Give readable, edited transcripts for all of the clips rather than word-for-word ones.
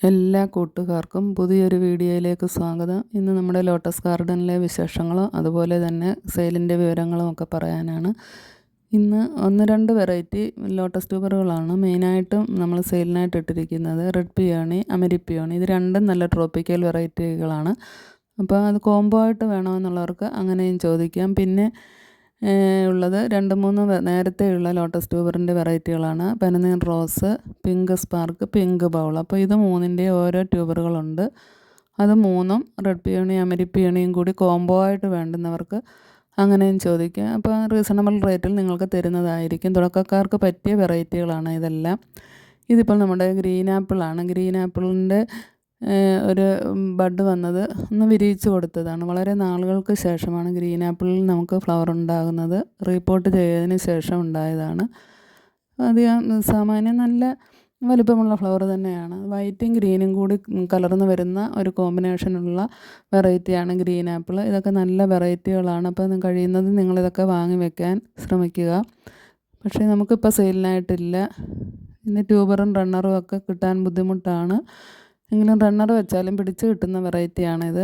എല്ലാ കൂട്ടുകാർക്കും പുതിയൊരു വീഡിയോയിലേക്ക് സ്വാഗതം. ഇന്ന് നമ്മുടെ ലോട്ടസ് ഗാർഡനിലെ വിശേഷങ്ങളും അതുപോലെ തന്നെ സെയിലിൻ്റെ വിവരങ്ങളും ഒക്കെ പറയാനാണ്. ഇന്ന് 1-2 വെറൈറ്റി ലോട്ടസ് ട്യൂബറുകളാണ് മെയിനായിട്ടും നമ്മൾ സെയിലിനായിട്ട് ഇട്ടിരിക്കുന്നത്. റെഡ് പിയോണി, അമരിപ്പിയോണി, ഇത് രണ്ടും നല്ല ട്രോപ്പിക്കൽ വെറൈറ്റികളാണ്. അപ്പോൾ അത് കോംബോ ആയിട്ട് വേണമെന്നുള്ളവർക്ക് അങ്ങനെയും ചോദിക്കാം. പിന്നെ ഉള്ളത് 2-3 നേരത്തെയുള്ള ലോട്ടസ് ട്യൂബറിൻ്റെ വെറൈറ്റികളാണ്. പനനീർ rose, pink spark, pink bowl. അപ്പോൾ ഇത് 3ൻ്റെയും ഓരോ ട്യൂബറുകളുണ്ട്. അത് 3ഉം റെഡ് പിയോണി അമരിപ്പിയോണിയും കൂടി കോംബോ ആയിട്ട് വേണ്ടുന്നവർക്ക് അങ്ങനെയും ചോദിക്കാം. അപ്പോൾ റീസണബിൾ റേറ്റിൽ നിങ്ങൾക്ക് തരുന്നതായിരിക്കും. തുടക്കക്കാർക്ക് പറ്റിയ വെറൈറ്റികളാണ് ഇതെല്ലാം. ഇതിപ്പോൾ നമ്മുടെ ഗ്രീൻ ആപ്പിളാണ്. ഗ്രീൻ ആപ്പിളിൻ്റെ ഒരു ബഡ് വന്നത് ഒന്ന് വിരിയിച്ച് കൊടുത്തതാണ്. വളരെ നാളുകൾക്ക് ശേഷമാണ് ഗ്രീൻ ആപ്പിളിൽ നമുക്ക് ഫ്ലവർ ഉണ്ടാകുന്നത്. റീപോർട്ട് ചെയ്തതിന് ശേഷം ഉണ്ടായതാണ്. അധികം സാമാന്യം നല്ല വലിപ്പമുള്ള ഫ്ലവർ തന്നെയാണ്. വൈറ്റും ഗ്രീനും കൂടി കലർന്ന് വരുന്ന ഒരു കോമ്പിനേഷനുള്ള വെറൈറ്റിയാണ് ഗ്രീൻ ആപ്പിൾ. ഇതൊക്കെ നല്ല വെറൈറ്റികളാണ്. അപ്പോൾ കഴിയുന്നതും നിങ്ങളിതൊക്കെ വാങ്ങി വെക്കാൻ ശ്രമിക്കുക. പക്ഷേ നമുക്കിപ്പോൾ സെയിലിനായിട്ടില്ല. പിന്നെ ട്യൂബറും റണ്ണറും ഒക്കെ കിട്ടാൻ ബുദ്ധിമുട്ടാണ്. എങ്കിലും റണ്ണർ വെച്ചാലും പിടിച്ച് കിട്ടുന്ന വെറൈറ്റിയാണിത്.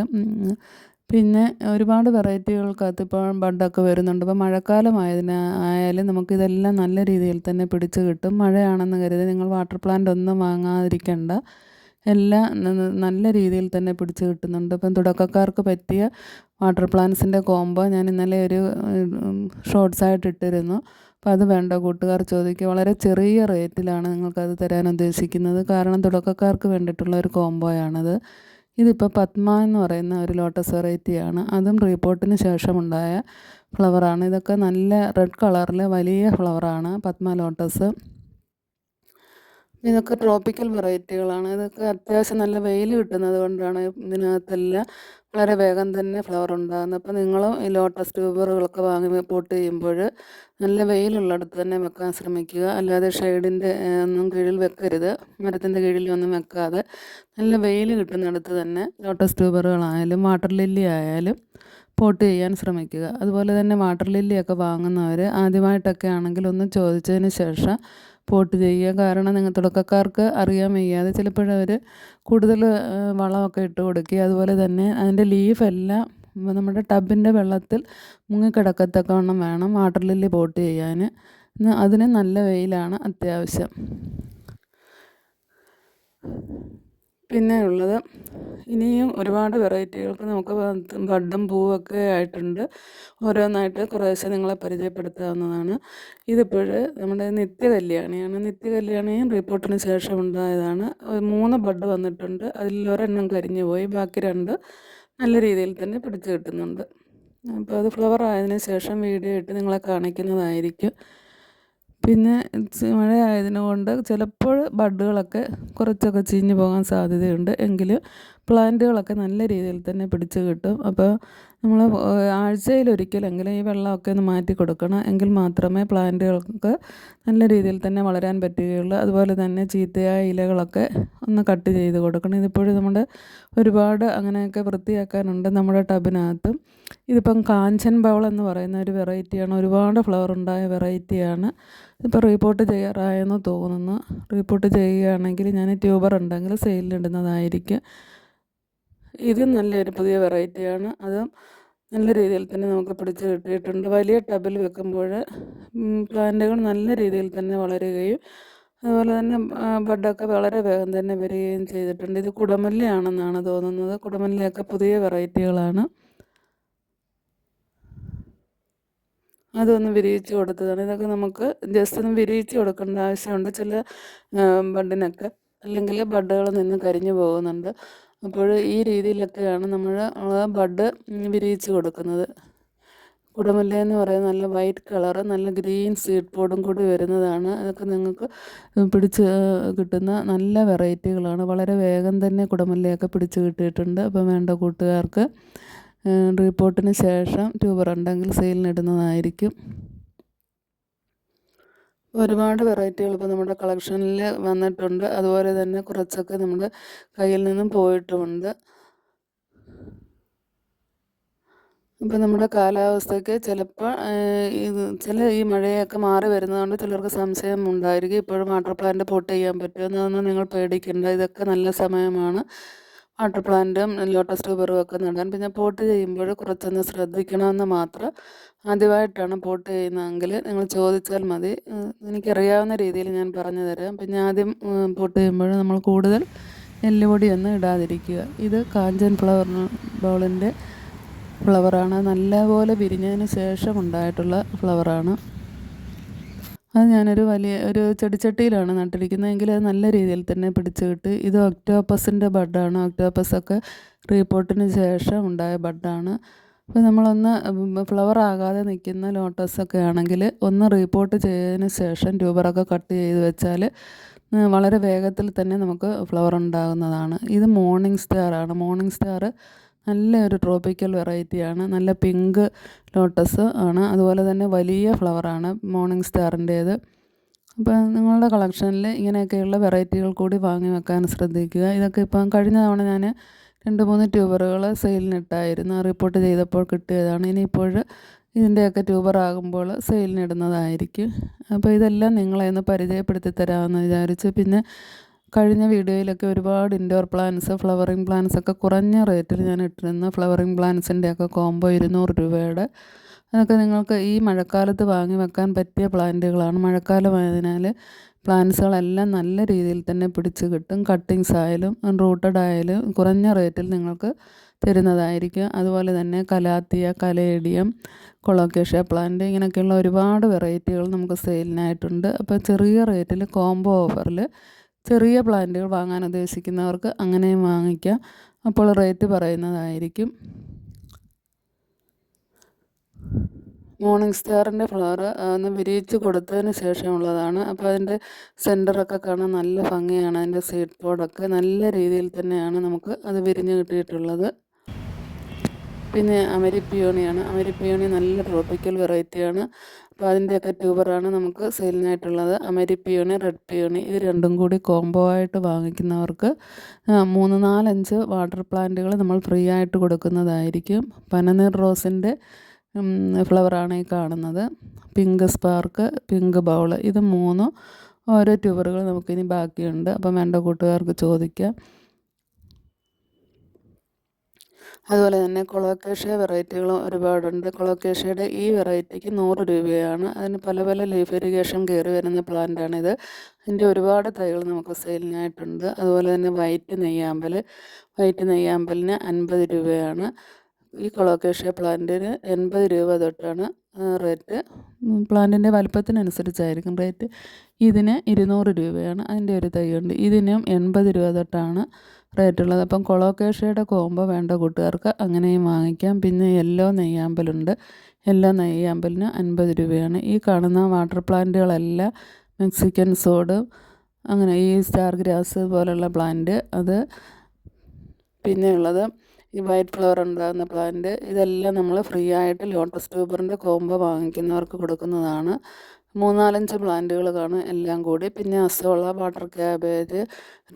പിന്നെ ഒരുപാട് വെറൈറ്റികൾക്കകത്ത് ഇപ്പോൾ ബഡൊക്കെ വരുന്നുണ്ട്. ഇപ്പോൾ മഴക്കാലമായാലും നമുക്കിതെല്ലാം നല്ല രീതിയിൽ തന്നെ പിടിച്ച് കിട്ടും. മഴയാണെന്ന് കരുതി നിങ്ങൾ വാട്ടർ പ്ലാന്റ് ഒന്നും വാങ്ങാതിരിക്കേണ്ട. എല്ലാം നല്ല രീതിയിൽ തന്നെ പിടിച്ച് കിട്ടുന്നുണ്ട്. ഇപ്പം തുടക്കക്കാർക്ക് പറ്റിയ വാട്ടർ പ്ലാന്റ്സിൻ്റെ കോംബോ ഞാൻ ഇന്നലെ ഒരു ഷോർട്സായിട്ട് ഇട്ടിരുന്നു. അപ്പോൾ അത് വേണ്ട കൂട്ടുകാർ ചോദിക്കുക. വളരെ ചെറിയ റേറ്റിലാണ് നിങ്ങൾക്കത് തരാൻ ഉദ്ദേശിക്കുന്നത്. കാരണം തുടക്കക്കാർക്ക് വേണ്ടിയിട്ടുള്ള ഒരു കോംബോയാണത്. ഇതിപ്പോൾ പത്മ എന്ന് പറയുന്ന ഒരു ലോട്ടസ് വെറൈറ്റിയാണ്. അതും റീപോർട്ടിന് ശേഷമുണ്ടായ ഫ്ലവറാണ്. ഇതൊക്കെ നല്ല റെഡ് കളറിൽ വലിയ ഫ്ലവറാണ് പത്മ ലോട്ടസ്. ഇതൊക്കെ ട്രോപ്പിക്കൽ വെറൈറ്റികളാണ്. ഇതൊക്കെ അത്യാവശ്യം നല്ല വെയിൽ കിട്ടുന്നത് കൊണ്ടാണ് ഇതിനകത്തെല്ലാം വളരെ വേഗം തന്നെ ഫ്ലവർ ഉണ്ടാകുന്നത്. അപ്പോൾ നിങ്ങളും ഈ ലോട്ടസ് ട്യൂബറുകളൊക്കെ വാങ്ങി പോട്ട് ചെയ്യുമ്പോൾ നല്ല വെയിലുള്ളിടത്ത് തന്നെ വെക്കാൻ ശ്രമിക്കുക. അല്ലാതെ ഷെയ്ഡിൻ്റെ ഒന്നും കീഴിൽ വെക്കരുത്. മരത്തിൻ്റെ കീഴിലൊന്നും വെക്കാതെ നല്ല വെയിൽ കിട്ടുന്നിടത്ത് തന്നെ ലോട്ടസ് ട്യൂബറുകളായാലും വാട്ടർ ലില്ലി ആയാലും പോട്ട് ചെയ്യാൻ ശ്രമിക്കുക. അതുപോലെ തന്നെ വാട്ടർ ലില്ലിയൊക്കെ വാങ്ങുന്നവർ ആദ്യമായിട്ടൊക്കെ ആണെങ്കിൽ ഒന്ന് ചോദിച്ചതിന് ശേഷം പോട്ട് ചെയ്യുക. കാരണം നിങ്ങൾ തുടക്കക്കാർക്ക് അറിയാൻ വയ്യാതെ ചിലപ്പോഴവർ കൂടുതൽ വളമൊക്കെ ഇട്ട് കൊടുക്കുക. അതുപോലെ തന്നെ അതിൻ്റെ ലീഫെല്ലാം നമ്മുടെ ടബിൻ്റെ വെള്ളത്തിൽ മുങ്ങിക്കിടക്കത്തക്കവണ്ണം വേണം വാട്ടർ ലില്ലി പോട്ട് ചെയ്യാൻ. അതിന് നല്ല വെയിലാണ് അത്യാവശ്യം. പിന്നെ ഉള്ളത് ഇനിയും ഒരുപാട് വെറൈറ്റികൾക്ക് നമുക്ക് ബഡും പൂവൊക്കെ ആയിട്ടുണ്ട്. ഓരോന്നായിട്ട് കുറേശ്ശെ നിങ്ങളെ പരിചയപ്പെടുത്താവുന്നതാണ്. ഇതിപ്പോൾ നമ്മുടെ നിത്യകല്യാണിയാണ്. നിത്യകല്യാണിയും റീപോർട്ടിന് ശേഷം ഉണ്ടായതാണ്. 3 ബഡ് വന്നിട്ടുണ്ട്. അതിൽ ഒരെണ്ണം കരിഞ്ഞു പോയി. ബാക്കി 2 നല്ല രീതിയിൽ തന്നെ പിടിച്ച് കിട്ടുന്നുണ്ട്. അപ്പോൾ അത് ഫ്ലവർ ആയതിനു ശേഷം വീഡിയോ ഇട്ട് നിങ്ങളെ കാണിക്കുന്നതായിരിക്കും. പിന്നെ മഴ ആയതിനുകൊണ്ട് ചിലപ്പോൾ ബഡുകളൊക്കെ കുറച്ചൊക്കെ ചീഞ്ഞ് പോകാൻ സാധ്യതയുണ്ട്. എങ്കിൽ പ്ലാന്റുകളൊക്കെ നല്ല രീതിയിൽ തന്നെ പിടിച്ച് കിട്ടും. അപ്പോൾ നമ്മൾ ആഴ്ചയിലൊരിക്കലെങ്കിലും ഈ വെള്ളമൊക്കെ ഒന്ന് മാറ്റി കൊടുക്കണം. എങ്കിൽ മാത്രമേ പ്ലാന്റുകൾക്ക് നല്ല രീതിയിൽ തന്നെ വളരാൻ പറ്റുകയുള്ളൂ. അതുപോലെ തന്നെ ചീത്തയായ ഇലകളൊക്കെ ഒന്ന് കട്ട് ചെയ്ത് കൊടുക്കണം. ഇതിപ്പോഴും നമ്മുടെ ഒരുപാട് അങ്ങനെയൊക്കെ വൃത്തിയാക്കാനുണ്ട് നമ്മുടെ ടബിനകത്തും. ഇതിപ്പം കാഞ്ചൻ ബൗൾ എന്ന് പറയുന്ന ഒരു വെറൈറ്റിയാണ്. ഒരുപാട് ഫ്ലവർ ഉണ്ടായ വെറൈറ്റിയാണ്. ഇപ്പോൾ റീപോർട്ട് ചെയ്യാറായെന്ന് തോന്നുന്നു. റീപോർട്ട് ചെയ്യുകയാണെങ്കിൽ ഞാൻ ട്യൂബർ ഉണ്ടെങ്കിൽ സെയിലിടുന്നതായിരിക്കും. ഇത് നല്ലൊരു പുതിയ വെറൈറ്റിയാണ്. അതും നല്ല രീതിയിൽ തന്നെ നമുക്ക് പിടിച്ച് കിട്ടിയിട്ടുണ്ട്. വലിയ ടബിൽ വെക്കുമ്പോൾ പ്ലാന്റുകൾ നല്ല രീതിയിൽ തന്നെ വളരുകയും അതുപോലെ തന്നെ ബഡൊക്കെ വളരെ വേഗം തന്നെ വരികയും ചെയ്തിട്ടുണ്ട്. ഇത് കുടമല്ലയാണെന്നാണ് തോന്നുന്നത്. കുടമല്ലയൊക്കെ പുതിയ വെറൈറ്റികളാണ്. അതൊന്ന് വിരിയിച്ച് കൊടുത്തതാണ്. ഇതൊക്കെ നമുക്ക് ജസ്റ്റ് ഒന്ന് വിരിയിച്ച് കൊടുക്കേണ്ട ആവശ്യമുണ്ട് ചില ബഡിനൊക്കെ. അല്ലെങ്കിൽ ബഡുകൾ നിന്ന് കരിഞ്ഞു പോകുന്നുണ്ട്. അപ്പോൾ ഈ രീതിയിലൊക്കെയാണ് നമ്മൾ ബഡ് വിരിയിച്ച് കൊടുക്കുന്നത്. കുടമല്ല എന്ന് പറയുന്നത് നല്ല വൈറ്റ് കളറ് നല്ല ഗ്രീൻ സീഡ് പോഡും കൂടി വരുന്നതാണ്. അതൊക്കെ നിങ്ങൾക്ക് പിടിച്ച് കിട്ടുന്ന നല്ല വെറൈറ്റികളാണ്. വളരെ വേഗം തന്നെ കുടമല്ലയൊക്കെ പിടിച്ച് കിട്ടിയിട്ടുണ്ട്. അപ്പം വേണ്ട കൂട്ടുകാർക്ക് റീപോർട്ടിന് ശേഷം ട്യൂബർ ഉണ്ടെങ്കിൽ സെയിലിനിടുന്നതായിരിക്കും. ഒരുപാട് വെറൈറ്റികൾ ഇപ്പോൾ നമ്മുടെ കളക്ഷനിൽ വന്നിട്ടുണ്ട്. അതുപോലെ തന്നെ കുറച്ചൊക്കെ നമ്മുടെ കയ്യിൽ നിന്നും പോയിട്ടുമുണ്ട്. അപ്പോൾ നമ്മുടെ കാലാവസ്ഥയ്ക്ക് ചിലപ്പോൾ ഈ മഴയൊക്കെ മാറി വരുന്നതുകൊണ്ട് ചിലർക്ക് സംശയം ഉണ്ടായിരിക്കും ഇപ്പോഴും വാട്ടർ പ്ലാന്റ് പോട്ട് ചെയ്യാൻ പറ്റുമെന്നൊന്നും നിങ്ങൾ പേടിക്കേണ്ട. ഇതൊക്കെ നല്ല സമയമാണ് വാട്ടർ പ്ലാന്റും ലോട്ടസ് ട്യൂബറും ഒക്കെ നടാൻ. പിന്നെ പോട്ട് ചെയ്യുമ്പോൾ കുറച്ചൊന്ന് ശ്രദ്ധിക്കണമെന്ന് മാത്രം. ആദ്യമായിട്ടാണ് പോട്ട് ചെയ്യുന്നതെങ്കിൽ നിങ്ങൾ ചോദിച്ചാൽ മതി, എനിക്കറിയാവുന്ന രീതിയിൽ ഞാൻ പറഞ്ഞു തരാം. പിന്നെ ആദ്യം പോട്ട് ചെയ്യുമ്പോൾ നമ്മൾ കൂടുതൽ എല്ലുപൊടിയൊന്നും ഇടാതിരിക്കുക. ഇത് കാഞ്ചൻ ബൗളിൻ്റെ ഫ്ലവറാണ്, നല്ലപോലെ വിരിഞ്ഞതിന് ശേഷം ഉണ്ടായിട്ടുള്ള ഫ്ലവറാണ്. അത് ഞാനൊരു ഒരു ചെടിച്ചട്ടിയിലാണ് നട്ടിരിക്കുന്നതെങ്കിൽ അത് നല്ല രീതിയിൽ തന്നെ പിടിച്ച് കിട്ടി. ഇത് ഒക്ടോപ്പസിൻ്റെ ബഡാണ്. ഒക്ടോപ്പസൊക്കെ റീപോട്ടിന് ശേഷം ഉണ്ടായ ബഡാണ്. അപ്പോൾ നമ്മളൊന്ന് ഫ്ലവർ ആകാതെ നിൽക്കുന്ന ലോട്ടസൊക്കെ ആണെങ്കിൽ ഒന്ന് റീപോട്ട് ചെയ്തതിന് ശേഷം ട്യൂബറൊക്കെ കട്ട് ചെയ്ത് വെച്ചാൽ വളരെ വേഗത്തിൽ തന്നെ നമുക്ക് ഫ്ലവർ ഉണ്ടാകുന്നതാണ്. ഇത് മോർണിംഗ് സ്റ്റാറാണ്. മോർണിംഗ് സ്റ്റാർ നല്ലൊരു ട്രോപ്പിക്കൽ വെറൈറ്റിയാണ്. നല്ല പിങ്ക് ലോട്ടസ് ആണ്. അതുപോലെ തന്നെ വലിയ ഫ്ലവറാണ് മോർണിംഗ് സ്റ്റാറിൻ്റേത്. അപ്പോൾ നിങ്ങളുടെ കളക്ഷനിൽ ഇങ്ങനെയൊക്കെയുള്ള വെറൈറ്റികൾ കൂടി വാങ്ങി വെക്കാൻ ശ്രദ്ധിക്കുക. ഇതൊക്കെ ഇപ്പം കഴിഞ്ഞ തവണ ഞാൻ 2-3 ട്യൂബറുകൾ സെയിലിനിട്ടായിരുന്നു. റിപ്പോർട്ട് ചെയ്തപ്പോൾ കിട്ടിയതാണ്. ഇനിയിപ്പോൾ ഇതിൻ്റെയൊക്കെ ട്യൂബറാകുമ്പോൾ സെയിലിനിടുന്നതായിരിക്കും. അപ്പോൾ ഇതെല്ലാം നിങ്ങളെ ഒന്ന് പരിചയപ്പെടുത്തി തരാമെന്ന് വിചാരിച്ചു. പിന്നെ കഴിഞ്ഞ വീഡിയോയിലൊക്കെ ഒരുപാട് ഇൻഡോർ പ്ലാന്റ്സ്, ഫ്ലവറിങ് പ്ലാന്റ്സ് ഒക്കെ കുറഞ്ഞ റേറ്റിൽ ഞാൻ ഇട്ടിരുന്നു. ഫ്ലവറിങ് പ്ലാന്റ്സിൻ്റെയൊക്കെ കോംബോ 200 രൂപയുടെ. അതൊക്കെ നിങ്ങൾക്ക് ഈ മഴക്കാലത്ത് വാങ്ങി വെക്കാൻ പറ്റിയ പ്ലാന്റുകളാണ്. മഴക്കാലമായതിനാൽ പ്ലാന്റ്സുകളെല്ലാം നല്ല രീതിയിൽ തന്നെ പിടിച്ച് കിട്ടും. കട്ടിങ്സ് ആയാലും റൂട്ടഡ് ആയാലും കുറഞ്ഞ റേറ്റിൽ നിങ്ങൾക്ക് തരുന്നതായിരിക്കും. അതുപോലെ തന്നെ കലാത്തിയ, കലേഡിയം, കൊളോക്കേഷ്യ പ്ലാന്റ് ഇങ്ങനെയൊക്കെയുള്ള ഒരുപാട് വെറൈറ്റികൾ നമുക്ക് സെയിലിനായിട്ടുണ്ട്. അപ്പോൾ ചെറിയ റേറ്റിൽ കോംബോ ഓഫറിൽ ചെറിയ പ്ലാന്റുകൾ വാങ്ങാൻ ഉദ്ദേശിക്കുന്നവർക്ക് അങ്ങനെയും വാങ്ങിക്കാം. അപ്പോൾ റേറ്റ് പറയുന്നതായിരിക്കും. മോർണിംഗ് സ്റ്റാറിൻ്റെ ഫ്ലവർ ഒന്ന് വിരിയിച്ച് കൊടുത്തതിന് ശേഷമുള്ളതാണ്. അപ്പോൾ അതിൻ്റെ സെൻറ്ററൊക്കെ കാണാൻ നല്ല ഭംഗിയാണ്. അതിൻ്റെ സീഡ് പോഡൊക്കെ നല്ല രീതിയിൽ തന്നെയാണ് നമുക്ക് അത് വിരിഞ്ഞ് കിട്ടിയിട്ടുള്ളത്. പിന്നെ അമരിപ്പിയോണിയാണ്. അമരിപ്പിയോണി നല്ല ട്രോപ്പിക്കൽ വെറൈറ്റിയാണ്. അപ്പോൾ അതിൻ്റെയൊക്കെ ട്യൂബറാണ് നമുക്ക് സെയിലിനായിട്ടുള്ളത്. അമരിപ്പിയോണി, റെഡ് പിയോണി ഇത് രണ്ടും കൂടി കോംബോ ആയിട്ട് വാങ്ങിക്കുന്നവർക്ക് 3-4-5 വാട്ടർ പ്ലാന്റുകൾ നമ്മൾ ഫ്രീ ആയിട്ട് കൊടുക്കുന്നതായിരിക്കും. പനനീർ റോസിൻ്റെ ഫ്ലവറാണ് ഈ കാണുന്നത്. പിങ്ക് സ്പാർക്ക്, പിങ്ക് ബൗൾ ഇത് 3 ഓരോ ട്യൂബറുകൾ നമുക്കിനി ബാക്കിയുണ്ട്. അപ്പം വേണ്ട കൂട്ടുകാർക്ക് ചോദിക്കാം. അതുപോലെ തന്നെ കൊളോക്കേഷ്യ വെറൈറ്റികളും ഒരുപാടുണ്ട്. കൊളോക്കേഷ്യയുടെ ഈ വെറൈറ്റിക്ക് 100 രൂപയാണ്. അതിന് പല പല ലീഫ് ഇറിഗേഷൻ കയറി വരുന്ന പ്ലാന്റാണിത്. അതിൻ്റെ ഒരുപാട് തൈകൾ നമുക്ക് സെയിലിനായിട്ടുണ്ട്. അതുപോലെ തന്നെ വൈറ്റ് നെയ്യാമ്പലിന് 50 രൂപയാണ്. ഈ കൊളോക്കേഷ്യ പ്ലാന്റിന് 80 രൂപ തൊട്ടാണ് റേറ്റ്. പ്ലാന്റിൻ്റെ വലുപ്പത്തിനനുസരിച്ചായിരിക്കും റേറ്റ്. ഇതിന് 200 രൂപയാണ്. അതിൻ്റെ ഒരു തൈയുണ്ട്. ഇതിനും 80 രൂപ തൊട്ടാണ് റേറ്റുള്ളത്. അപ്പം കൊളോക്കേഷ്യയുടെ കോംബോ വേണ്ട കൂട്ടുകാർക്ക് അങ്ങനെയും വാങ്ങിക്കാം. പിന്നെ യെല്ലോ നെയ്യാമ്പലുണ്ട്. യെല്ലോ നെയ്യാമ്പലിന് 50 രൂപയാണ്. ഈ കാണുന്ന വാട്ടർ പ്ലാന്റുകളെല്ലാം മെക്സിക്കൻ സോഡ്, അങ്ങനെ ഈ സ്റ്റാർ ഗ്രാസ് പോലുള്ള പ്ലാന്റ്, അത് പിന്നെയുള്ളത് ഈ വൈറ്റ് ഫ്ലവർ ഉണ്ടാകുന്ന പ്ലാന്റ്, ഇതെല്ലാം നമ്മൾ ഫ്രീ ആയിട്ട് ലോട്ടസ് ട്യൂബറിൻ്റെ കോംബോ വാങ്ങിക്കുന്നവർക്ക് കൊടുക്കുന്നതാണ്. 3-4-5 പ്ലാന്റുകൾ കാണും എല്ലാം കൂടി. പിന്നെ azolla, water cabbage,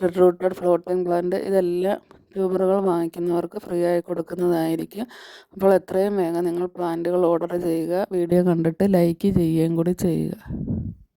red rooted floating plant ഇതെല്ലാം ട്യൂബറുകൾ വാങ്ങിക്കുന്നവർക്ക് ഫ്രീ ആയി കൊടുക്കുന്നതായിരിക്കും. അപ്പോൾ എത്രയും വേഗം നിങ്ങൾ പ്ലാന്റുകൾ ഓർഡർ ചെയ്യുക. വീഡിയോ കണ്ടിട്ട് ലൈക്ക് ചെയ്യുകയും കൂടി ചെയ്യുക.